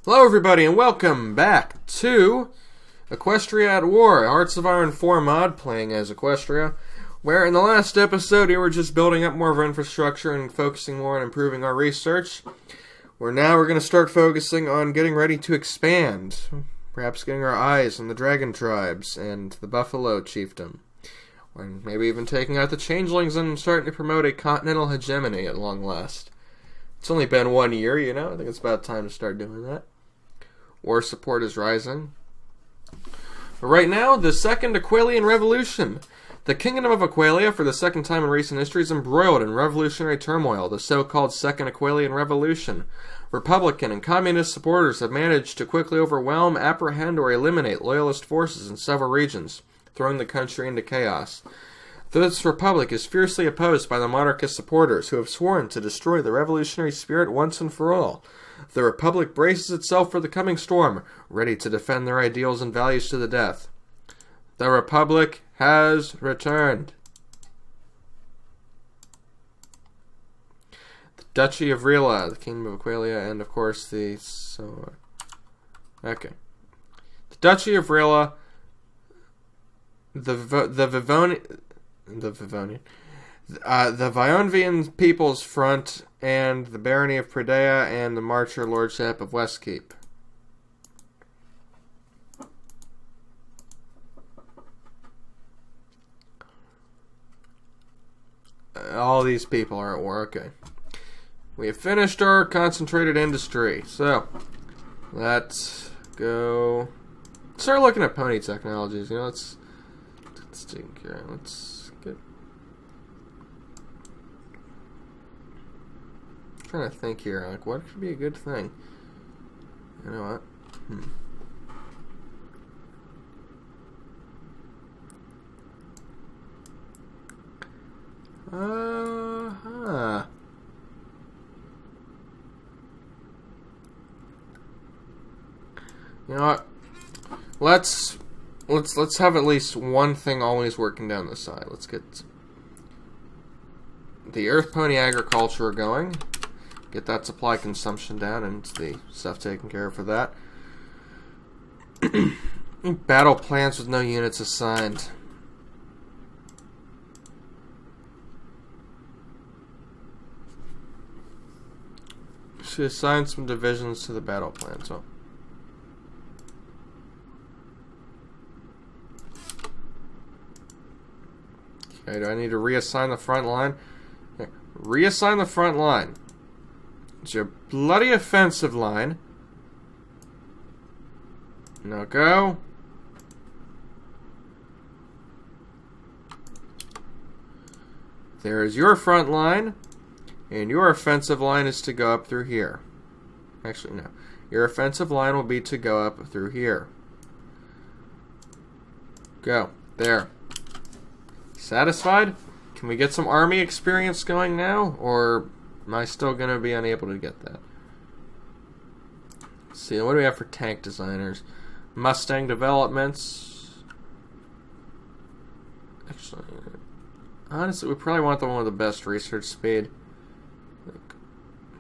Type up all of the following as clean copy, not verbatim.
Hello everybody and welcome back to Equestria at War, Hearts of Iron 4 mod, playing as Equestria, where in the last episode we were just building up more of our infrastructure and focusing more on improving our research. We're going to start focusing on getting ready to expand, perhaps getting our eyes on the dragon tribes and the buffalo chiefdom, or maybe even taking out the changelings and starting to promote a continental hegemony at long last. It's only been 1 year, I think it's about time to start doing that. War support is rising. But right now, the Second Aquellian Revolution. The Kingdom of Aquellia, for the second time in recent history, is embroiled in revolutionary turmoil, the so-called Second Aquellian Revolution. Republican and communist supporters have managed to quickly overwhelm, apprehend, or eliminate loyalist forces in several regions, throwing the country into chaos. This republic is fiercely opposed by the monarchist supporters, who have sworn to destroy the revolutionary spirit once and for all. The republic braces itself for the coming storm, ready to defend their ideals and values to the death. The republic has returned. The Duchy of Rila, the Kingdom of Aquellia, and of course the... The Duchy of Rila, the Vionvian People's Front, and the Barony of Pradea, and the Marcher Lordship of Westkeep. All these people are at war. Okay. We have finished our concentrated industry. So, let's go... start looking at pony technologies. Let's take care of it. Let's get... I'm trying to think here. Like, what could be a good thing? You know what? You know what? Let's have at least one thing always working down the side. Let's get the earth pony agriculture going. Get that supply consumption down and the stuff taken care of for that. Battle plans with no units assigned. Should assign some divisions to the battle plan. So. Okay, do I need to reassign the front line? Okay. Reassign the front line. It's your bloody offensive line. Now go. There is your front line. And your offensive line is to go up through here. Actually, no. Your offensive line will be to go up through here. Go. There. Satisfied? Can we get some army experience going now? Or am I still going to be unable to get that? Let's see, what do we have for tank designers? Mustang developments. Actually, honestly, we probably want the one with the best research speed.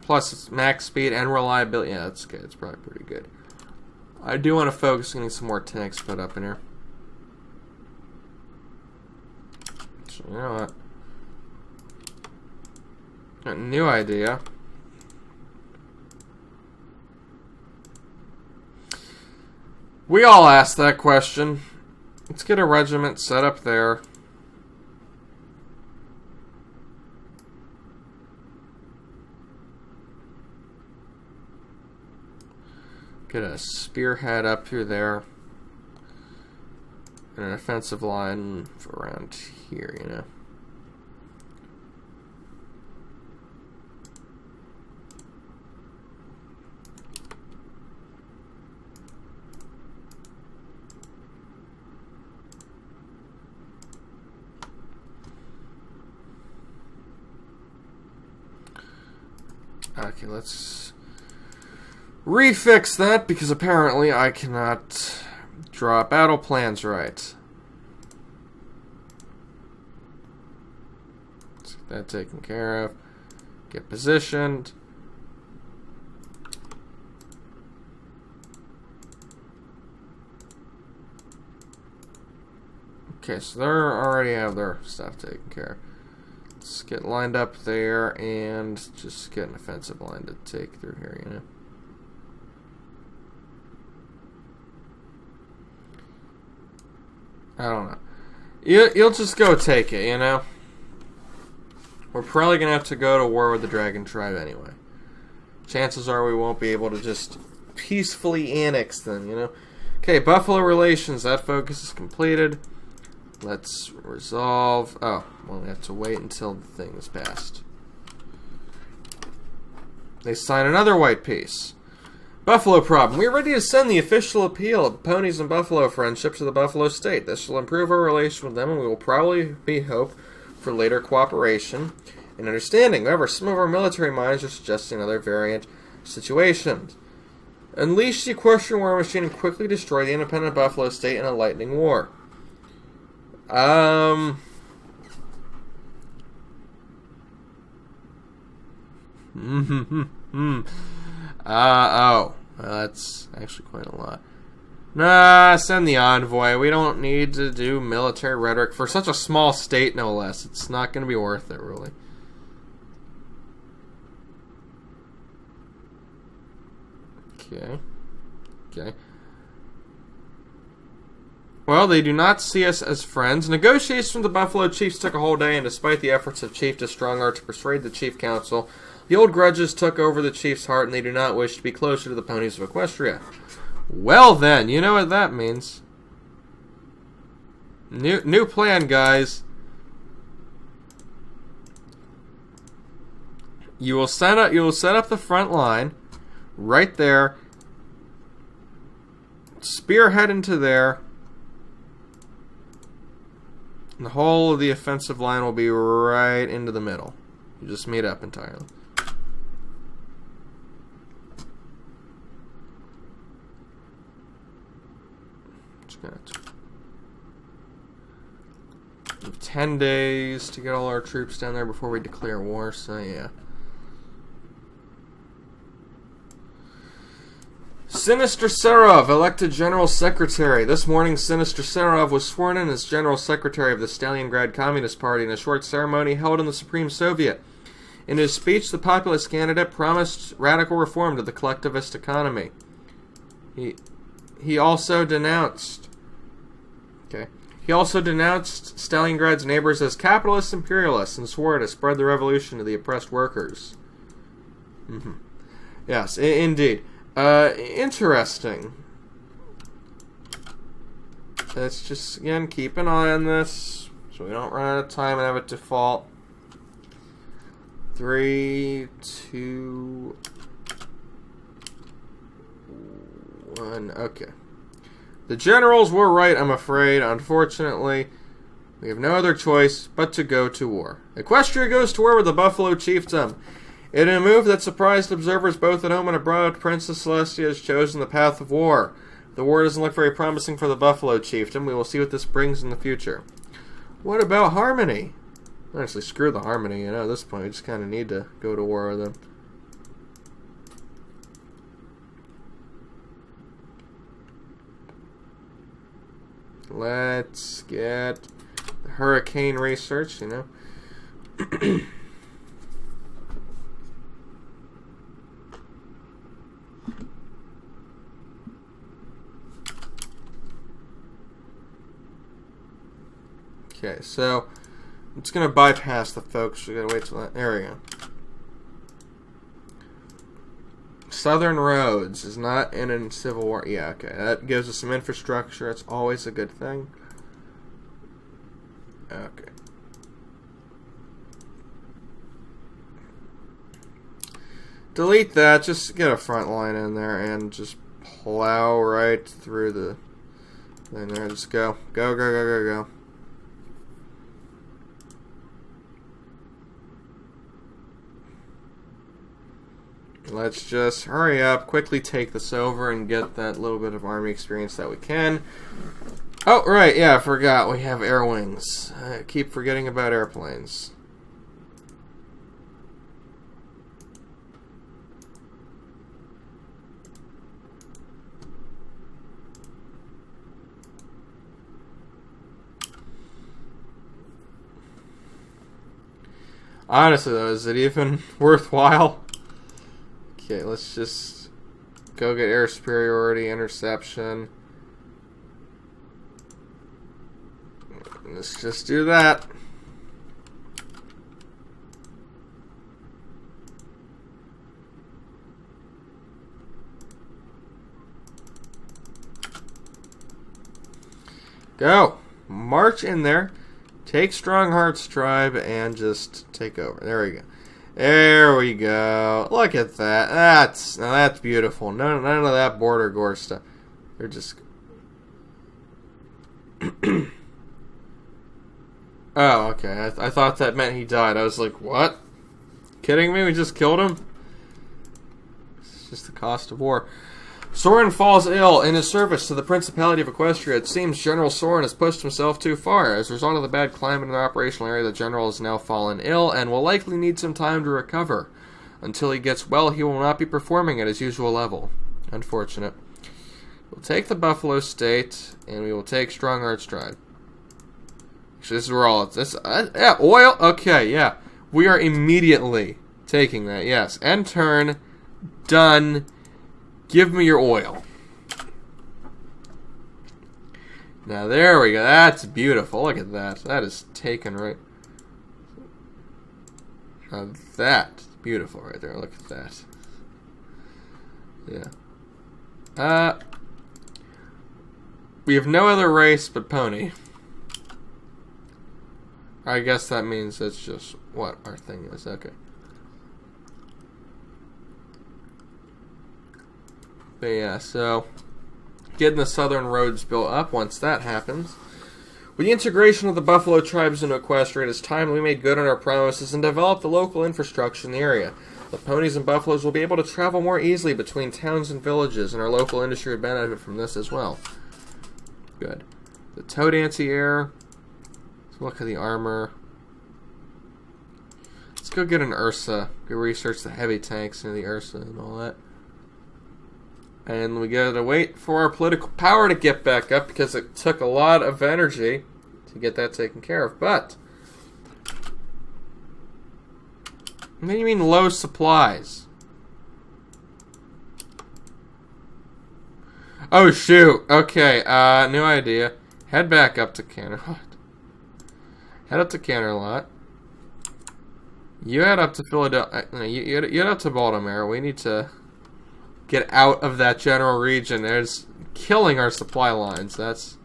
Plus, it's max speed and reliability. Yeah, that's good. It's probably pretty good. I do want to focus on getting some more tanks put up in here. So, you know what? Got a new idea. We all asked that question. Let's get a regiment set up there. Get a spearhead up through there. And an offensive line around here, Okay, let's refix that, because apparently I cannot draw battle plans right. Let's get that taken care of. Get positioned. Okay, so they already have their stuff taken care of. Let's get lined up there and just get an offensive line to take through here, you know. I don't know. You'll just go take it, you know. We're probably going to have to go to war with the Dragon Tribe anyway. Chances are we won't be able to just peacefully annex them, you know. Okay, Buffalo relations. That focus is completed. Let's resolve. Oh, well, we have to wait until the thing is passed. They sign another white peace. Buffalo problem. We are ready to send the official appeal of ponies and buffalo friendship to the Buffalo State. This will improve our relation with them, and we will probably be hope for later cooperation and understanding. However, some of our military minds are suggesting another variant situation. Unleash the equestrian war machine and quickly destroy the independent Buffalo State in a lightning war. Oh. Well, that's actually quite a lot. Nah, send the envoy. We don't need to do military rhetoric for such a small state, no less. It's not going to be worth it, really. Okay. Well, they do not see us as friends. Negotiations with the Buffalo Chiefs took a whole day, and despite the efforts of Chief Strongheart to persuade the Chief Council, the old grudges took over the Chief's heart, and they do not wish to be closer to the ponies of Equestria. Well then, you know what that means. New plan, guys. You will set up the front line right there. Spearhead into there. And the whole of the offensive line will be right into the middle. You just meet up entirely. We have 10 days to get all our troops down there before we declare war, so yeah. Sinister Serov, elected General Secretary. This morning, Sinister Serov was sworn in as General Secretary of the Stalingrad Communist Party in a short ceremony held in the Supreme Soviet. In his speech, the populist candidate promised radical reform to the collectivist economy. He also denounced Stalingrad's neighbors as capitalist imperialists and swore to spread the revolution to the oppressed workers. Yes, indeed. Interesting. Let's just, again, keep an eye on this so we don't run out of time and have it default. 3, 2, 1. Okay. The generals were right, I'm afraid. Unfortunately, we have no other choice but to go to war. Equestria goes to war with the Buffalo Chiefdom. In a move that surprised observers both at home and abroad, Princess Celestia has chosen the path of war. The war doesn't look very promising for the Buffalo Chiefdom. We will see what this brings in the future. What about Harmony? Honestly, screw the Harmony, you know, at this point. We just kind of need to go to war with them. Let's get the hurricane research, you know. Okay, so it's going to bypass the folks. We got to wait till that. There we go. Southern roads is not in a civil war. Yeah, okay. That gives us some infrastructure. It's always a good thing. Okay. Delete that. Just get a front line in there and just plow right through the thing there. Just go. Go, go, go, go, go. Let's just hurry up, quickly take this over, and get that little bit of army experience that we can. Oh, right, yeah, I forgot. We have air wings. I keep forgetting about airplanes. Honestly, though, is it even worthwhile? Okay, let's just go get air superiority, interception. Let's just do that. Go. March in there. Take Strongheart's tribe and just take over. There we go. There we go. Look at that. That's beautiful. None of that border gore stuff. They're just... Oh, okay. I thought that meant he died. I was like, what? Kidding me? We just killed him? It's just the cost of war. Soren falls ill in his service to the Principality of Equestria. It seems General Soren has pushed himself too far. As a result of the bad climate in the operational area, the General has now fallen ill and will likely need some time to recover. Until he gets well, he will not be performing at his usual level. Unfortunate. We'll take the Buffalo State, and we will take Strongheart's tribe. Actually, this is where all this. Yeah, oil. Okay, yeah, we are immediately taking that. Yes, end turn. Done. Give me your oil. Now there we go. That's beautiful. Look at that. That is taken right. Now that's beautiful right there. Look at that. Yeah. We have no other race but pony. I guess that means that's just what our thing is. Okay. But yeah, so getting the southern roads built up. Once that happens, with the integration of the Buffalo tribes into Equestria, it is time we made good on our promises and develop the local infrastructure in the area. The ponies and buffaloes will be able to travel more easily between towns and villages, and our local industry would benefit from this as well. Good. The Toadancy air. Let's look at the armor. Let's go get an Ursa. Go research the heavy tanks and the Ursa and all that. And we gotta wait for our political power to get back up because it took a lot of energy to get that taken care of. But what do you mean low supplies? Oh shoot. Okay, new idea. Head back up to Canterlot. Head up to Canterlot. You head up to Philadelphia. You head up to Baltimore. We need to get out of that general region. It's killing our supply lines. That's...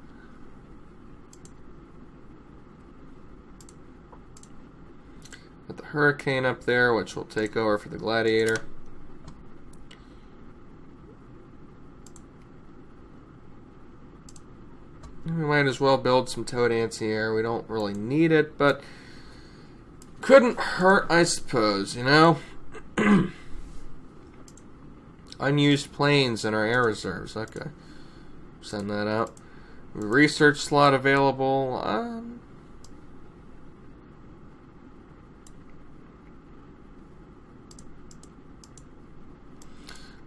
Got the Hurricane up there, which will take over for the Gladiator. We might as well build some Toadancy here. We don't really need it, but couldn't hurt, I suppose, you know? Unused planes in our air reserves. Okay. Send that out. Research slot available.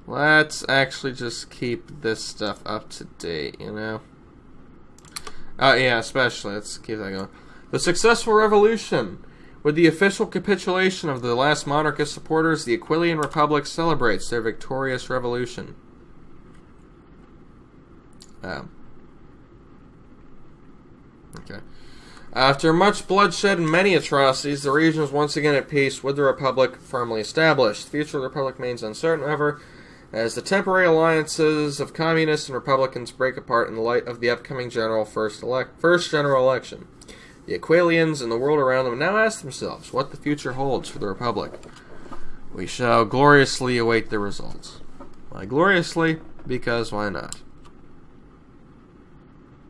Let's actually just keep this stuff up to date, you know? Oh, yeah, especially. Let's keep that going. The successful revolution. With the official capitulation of the last monarchist supporters, the Aquillian Republic celebrates their victorious revolution. Okay. After much bloodshed and many atrocities, the region is once again at peace with the Republic firmly established. The future of the Republic remains uncertain, however, as the temporary alliances of communists and Republicans break apart in the light of the upcoming first general election. The Aquelians and the world around them now ask themselves what the future holds for the Republic. We shall gloriously await the results. Why gloriously? Because why not?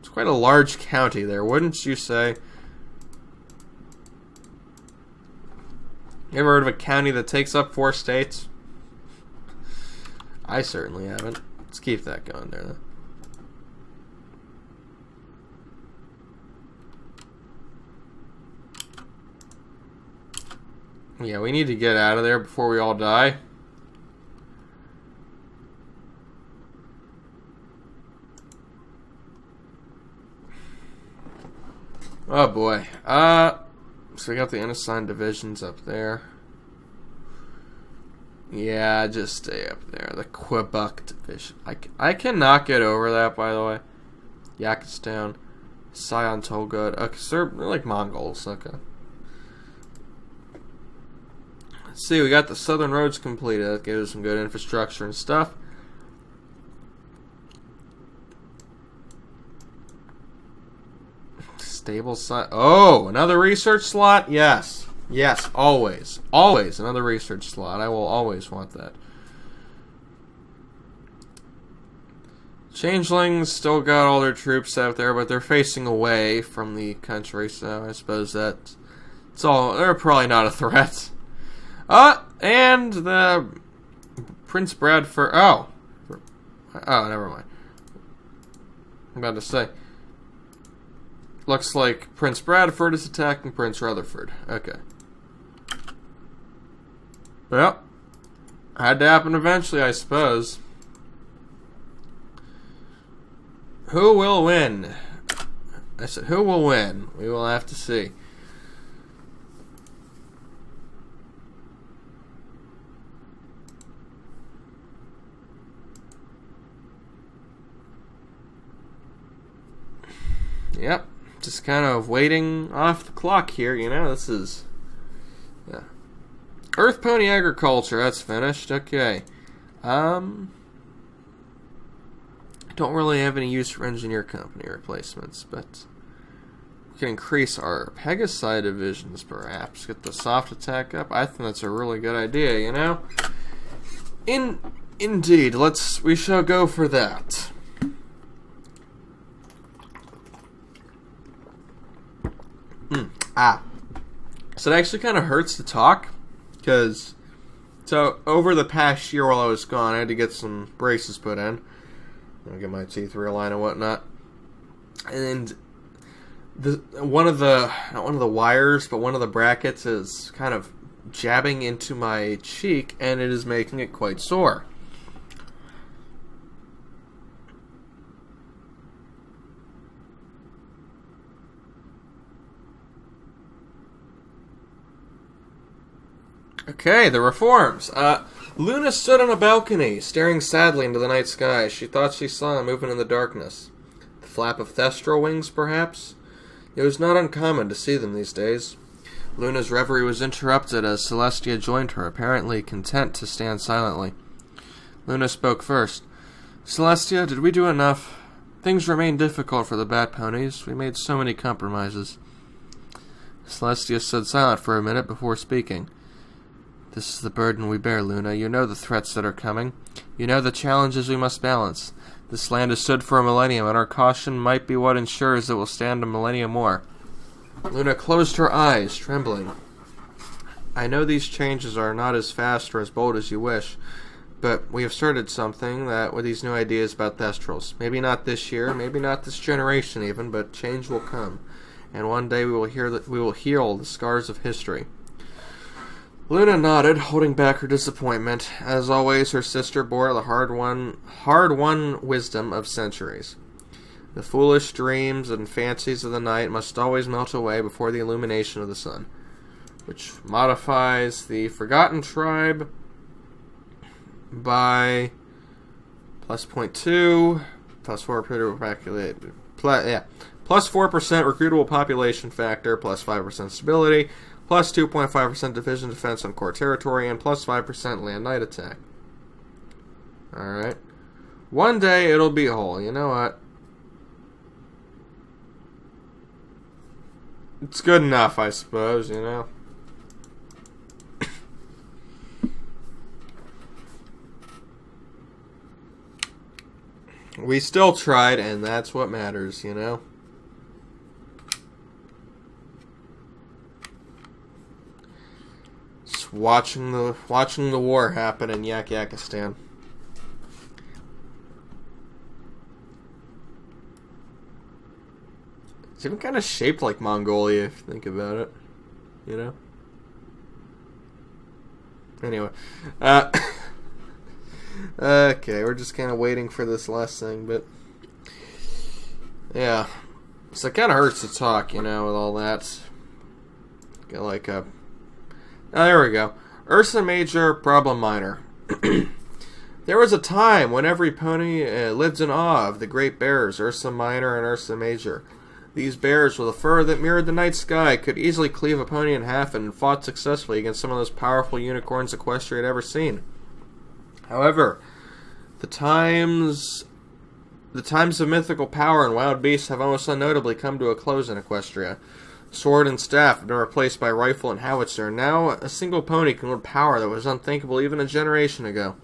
It's quite a large county there, wouldn't you say? You ever heard of a county that takes up 4 states? I certainly haven't. Let's keep that going there, though. Yeah, we need to get out of there before we all die. Oh boy. So we got the unassigned divisions up there. Yeah, just stay up there. The Quebec division. I cannot get over that, by the way. Yakistan, Sion Tolgud. Okay, so they're like Mongols. Okay. Let's see, we got the southern roads completed. That gives us some good infrastructure and stuff. Stable site. Oh, another research slot? Yes. Yes, always. Always another research slot. I will always want that. Changelings still got all their troops out there, but they're facing away from the country, so I suppose that's all. They're probably not a threat. And the Prince Bradford. Oh, never mind. I'm about to say. Looks like Prince Bradford is attacking Prince Rutherford. Okay. Well, had to happen eventually, I suppose. Who will win? I said, who will win? We will have to see. Yep. Just kind of waiting off the clock here, you know. This is... yeah. Earth Pony Agriculture, that's finished. Okay. Don't really have any use for engineer company replacements, but we can increase our Pegasi divisions, perhaps. Get the soft attack up. I think that's a really good idea, you know. Indeed, we shall go for that. So it actually kind of hurts to talk, because so over the past year while I was gone, I had to get some braces put in. I'll get my teeth realigned and whatnot. And not one of the wires, but one of the brackets is kind of jabbing into my cheek, and it is making it quite sore. Okay, the reforms. Luna stood on a balcony, staring sadly into the night sky. She thought she saw a movement in the darkness. The flap of thestral wings, perhaps? It was not uncommon to see them these days. Luna's reverie was interrupted as Celestia joined her, apparently content to stand silently. Luna spoke first. Celestia, did we do enough? Things remain difficult for the Bat Ponies. We made so many compromises. Celestia stood silent for a minute before speaking. This is the burden we bear, Luna. You know the threats that are coming. You know the challenges we must balance. This land has stood for a millennium, and our caution might be what ensures it will stand a millennium more. Luna closed her eyes, trembling. I know these changes are not as fast or as bold as you wish, but we have started something that with these new ideas about Thestrals. Maybe not this year, maybe not this generation even, but change will come. And one day we will heal the scars of history. Luna nodded, holding back her disappointment. As always, her sister bore the hard-won wisdom of centuries. The foolish dreams and fancies of the night must always melt away before the illumination of the sun, which modifies the forgotten tribe by plus 0.2, plus 4 plus 4% recruitable population factor, plus 5% stability, plus 2.5% division defense on core territory, and plus 5% land night attack. Alright. One day it'll be whole. You know what? It's good enough, I suppose, you know? We still tried, and that's what matters, you know? Watching the war happen in Yakistan. It's even kind of shaped like Mongolia, if you think about it. You know? Anyway. Okay, we're just kind of waiting for this last thing, but... yeah. So it kind of hurts to talk, you know, with all that like a... Oh, there we go. Ursa Major, Problem Minor. There was a time when every pony lived in awe of the great bears, Ursa Minor and Ursa Major. These bears, with a fur that mirrored the night sky, could easily cleave a pony in half and fought successfully against some of those powerful unicorns Equestria had ever seen. However, the times of mythical power and wild beasts have almost unnotably come to a close in Equestria. Sword and staff have been replaced by rifle and howitzer, and now a single pony can wield power that was unthinkable even a generation ago.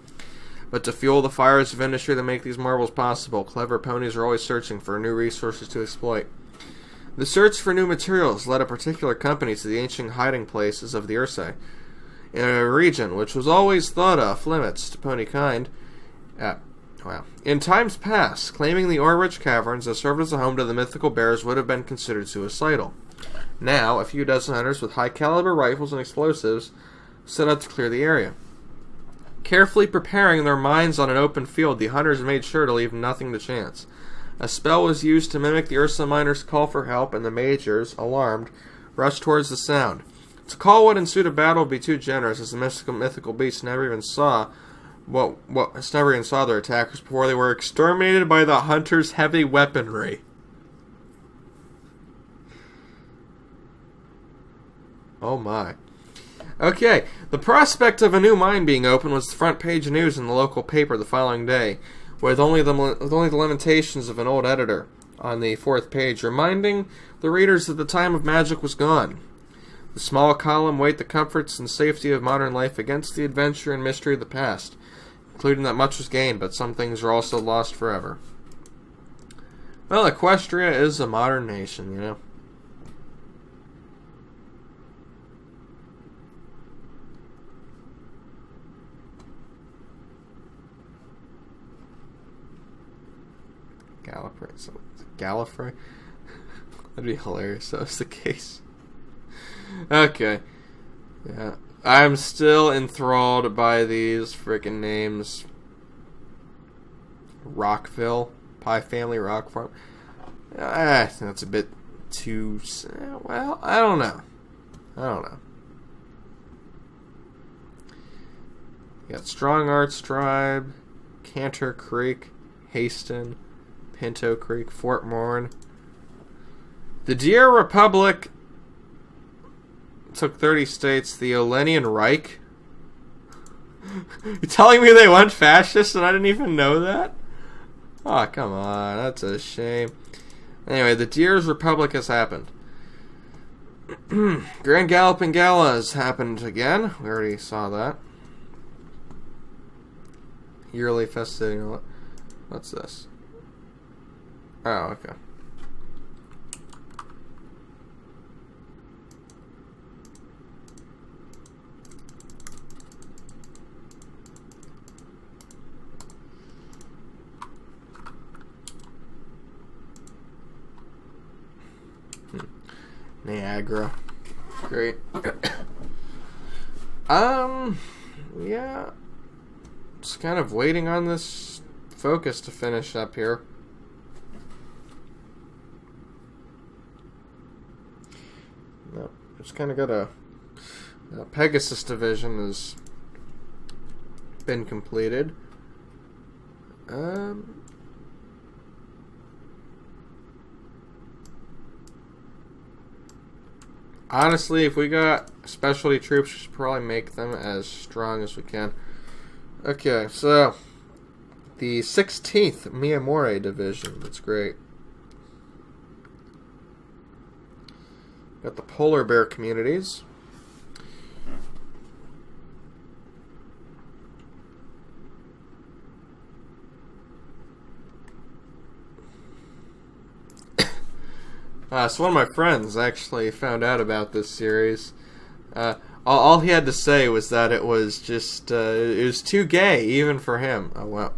But to fuel the fires of industry that make these marvels possible, clever ponies are always searching for new resources to exploit. The search for new materials led a particular company to the ancient hiding places of the Ursai, in a region which was always thought off limits to pony kind. In times past, claiming the ore-rich caverns that served as a home to the mythical bears would have been considered suicidal. Now, a few dozen hunters with high-caliber rifles and explosives set out to clear the area. Carefully preparing their minds on an open field, the hunters made sure to leave nothing to chance. A spell was used to mimic the Ursa Minor's call for help, and the majors, alarmed, rushed towards the sound. To call what ensued a battle would be too generous, as the mythical beasts never even saw their attackers before they were exterminated by the hunters' heavy weaponry. Oh my. Okay, the prospect of a new mine being opened was the front page news in the local paper the following day, with only the limitations of an old editor on the fourth page, reminding the readers that the time of magic was gone. The small column weighed the comforts and safety of modern life against the adventure and mystery of the past, including that much was gained, but some things are also lost forever. Well, Equestria is a modern nation, you know. Gallifrey? That'd be hilarious if that was the case. Okay. Yeah. I'm still enthralled by these freaking names. Rockville. Pie Family Rock Farm. I think that's a bit too... Well, I don't know. You got Strong Arts Tribe, Cantor Creek, Haston, Pinto Creek, Fort Morn. The Deer Republic took 30 states. The Olenian Reich. You telling me they went fascist and I didn't even know that? Oh, come on. That's a shame. Anyway, the Deer's Republic has happened. Grand Galloping Gala has happened again. We already saw that. Yearly festivity. What's this? Oh, okay. Niagara. Great. Yeah. Just kind of waiting on this focus to finish up here. No, just kind of got a Pegasus division has been completed. Honestly, if we got specialty troops, we should probably make them as strong as we can. Okay, so the 16th Miyamori Division. That's great. Got the polar bear communities. So one of my friends actually found out about this series. All he had to say was that it was just, it was too gay, even for him. Oh, well.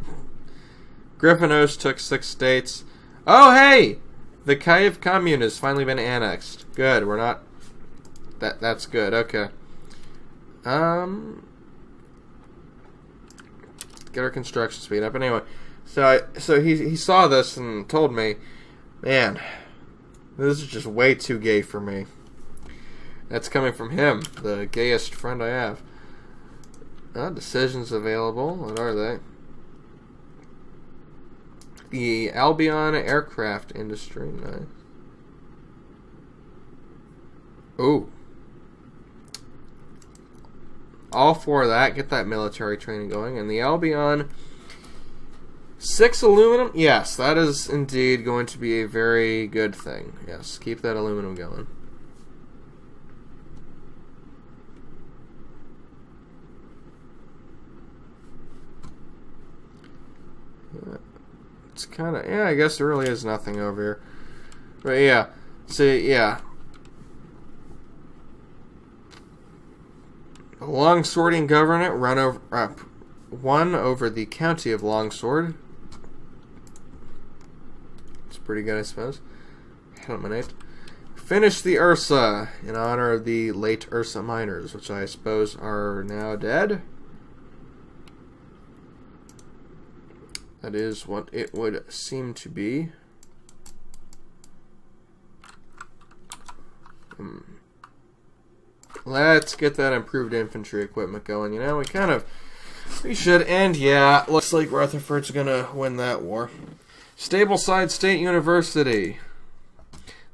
Griffinos took 6 states. Oh, hey! The Kyiv commune has finally been annexed. Good, we're not... That's good, okay. Get our construction speed up. Anyway, so he saw this and told me, man... This is just way too gay for me. That's coming from him, the gayest friend I have. Decisions available. What are they? The Albion aircraft industry. Nice. Ooh. All for that. Get that military training going. And the Albion 6 aluminum. Yes, that is indeed going to be a very good thing. Yes, keep that aluminum going. It's kind of, I guess there really is nothing over here. But yeah, see, yeah. Longswording Governorate won over the county of Longsword. It's pretty good, I suppose. Eliminate. Finish the Ursa in honor of the late Ursa miners, which I suppose are now dead. That is what it would seem to be. Let's get that improved infantry equipment going. You know, we should. And yeah, looks like Rutherford's gonna win that war. Stableside State University.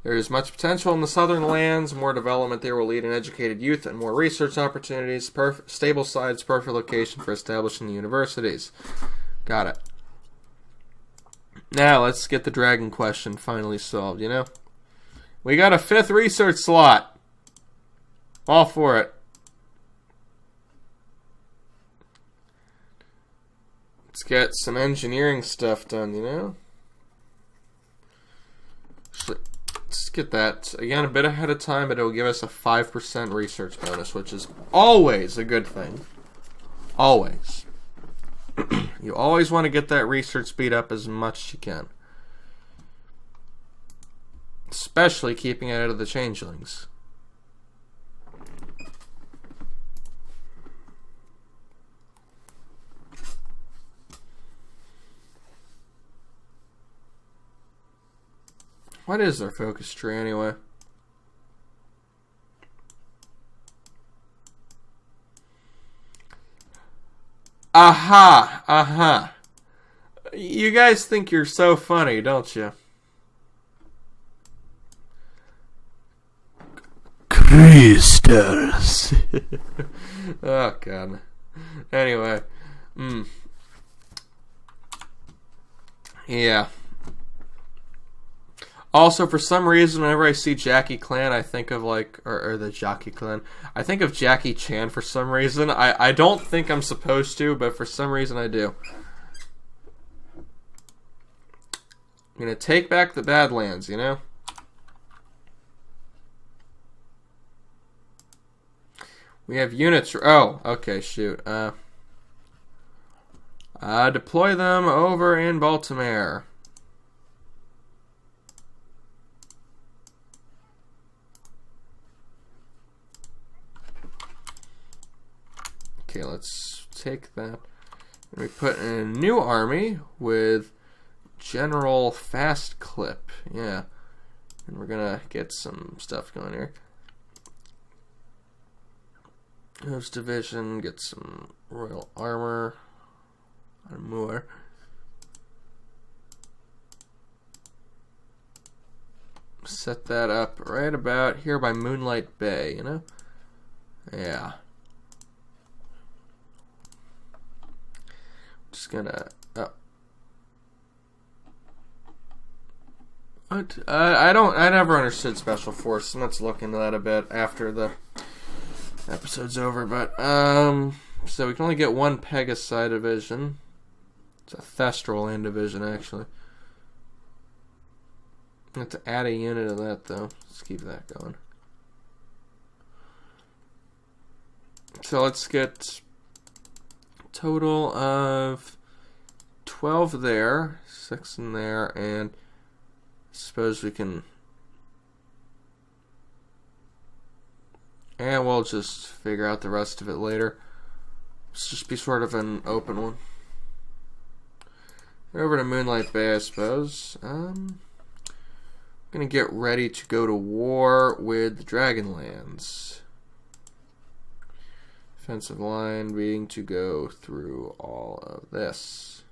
There is much potential in the southern lands. More development there will lead an educated youth and more research opportunities. Stableside's perfect location for establishing the universities. Got it. Now, let's get the dragon question finally solved, you know? We got a 5th research slot. All for it. Let's get some engineering stuff done, you know? Let's get that, again, a bit ahead of time, but it'll give us a 5% research bonus, which is always a good thing. Always. You always want to get that research speed up as much as you can. Especially keeping it out of the changelings. What is their focus tree anyway? Aha! Aha! You guys think you're so funny, don't you? Crystals! Oh, God. Anyway. Yeah. Also, for some reason, whenever I see Jackie Clan, I think of like, or the Jackie Clan, I think of Jackie Chan for some reason. I don't think I'm supposed to, but for some reason I do. I'm gonna take back the Badlands, you know? We have units, oh, okay, shoot. Deploy them over in Baltimore. Okay, let's take that. And we put in a new army with General Fast Clip. Yeah. And we're gonna get some stuff going here. Host Division, get some Royal Armor. And more. Set that up right about here by Moonlight Bay, you know? Yeah. Just gonna what? I never understood Special Force, and let's look into that a bit after the episode's over. But so we can only get one Pegasi division. It's a Thestral land division, actually. I have to add a unit of that, though. Let's keep that going. So let's get total of 12 there, 6 in there, and I suppose we can, and we'll just figure out the rest of it later. Let's just be sort of an open one. Over to Moonlight Bay, I suppose. going to get ready to go to war with the Dragonlands. Defensive line being to go through all of this.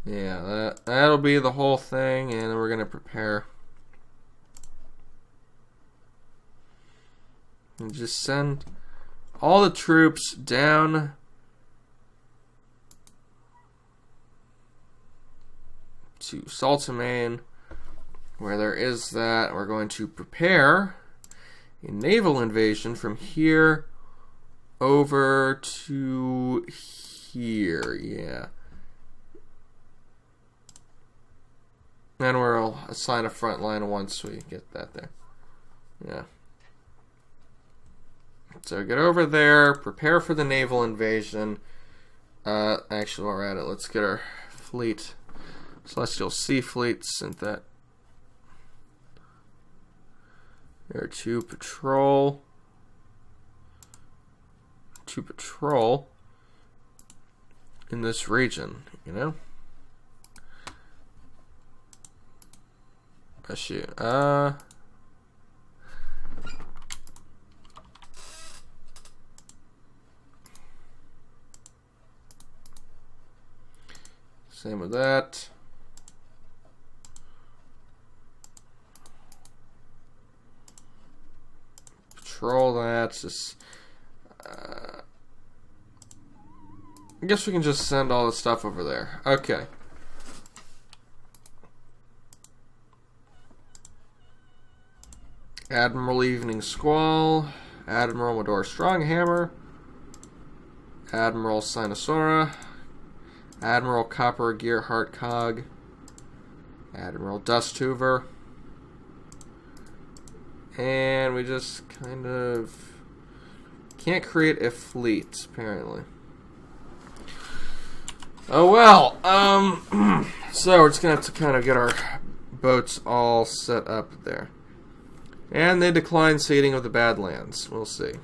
Yeah, that'll be the whole thing, and we're going to prepare. And just send all the troops down to Saltamain, where there is that. We're going to prepare a naval invasion from here over to here. Yeah. And we'll assign a front line once we get that there. Yeah. So get over there, prepare for the naval invasion. Actually, while we're at it, let's get our fleet. Celestial Sea Fleet sent that. There to patrol. To patrol in this region, you know? Oh, shoot. Same with that. Patrol that. Just, I guess we can just send all the stuff over there. Okay. Admiral Evening Squall, Admiral Medor Stronghammer, Admiral Sinosora, Admiral Copper Gearhart Cog, Admiral Dusthoover, and we just kind of can't create a fleet, apparently. Oh well, so we're just gonna have to kind of get our boats all set up there. And they decline ceding of the Badlands. We'll see.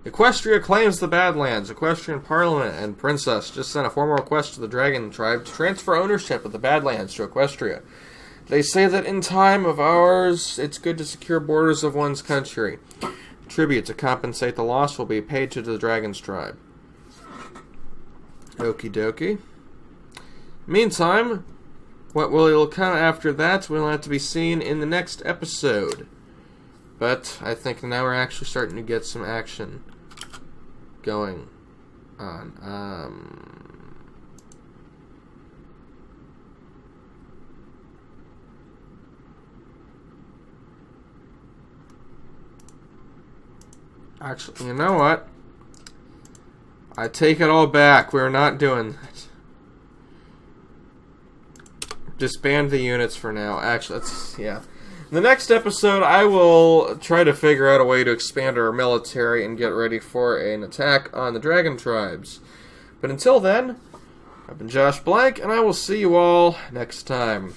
Equestria claims the Badlands. Equestrian Parliament and Princess just sent a formal request to the Dragon Tribe to transfer ownership of the Badlands to Equestria. They say that in time of ours, it's good to secure borders of one's country. Tribute to compensate the loss will be paid to the Dragon's Tribe. Okie dokie. Meantime, what will come after that will have to be seen in the next episode. But I think now we're actually starting to get some action going on. Actually, you know what? I take it all back. We're not doing that. Disband the units for now. Actually, yeah. In the next episode, I will try to figure out a way to expand our military and get ready for an attack on the Dragon Tribes. But until then, I've been Josh Blank, and I will see you all next time.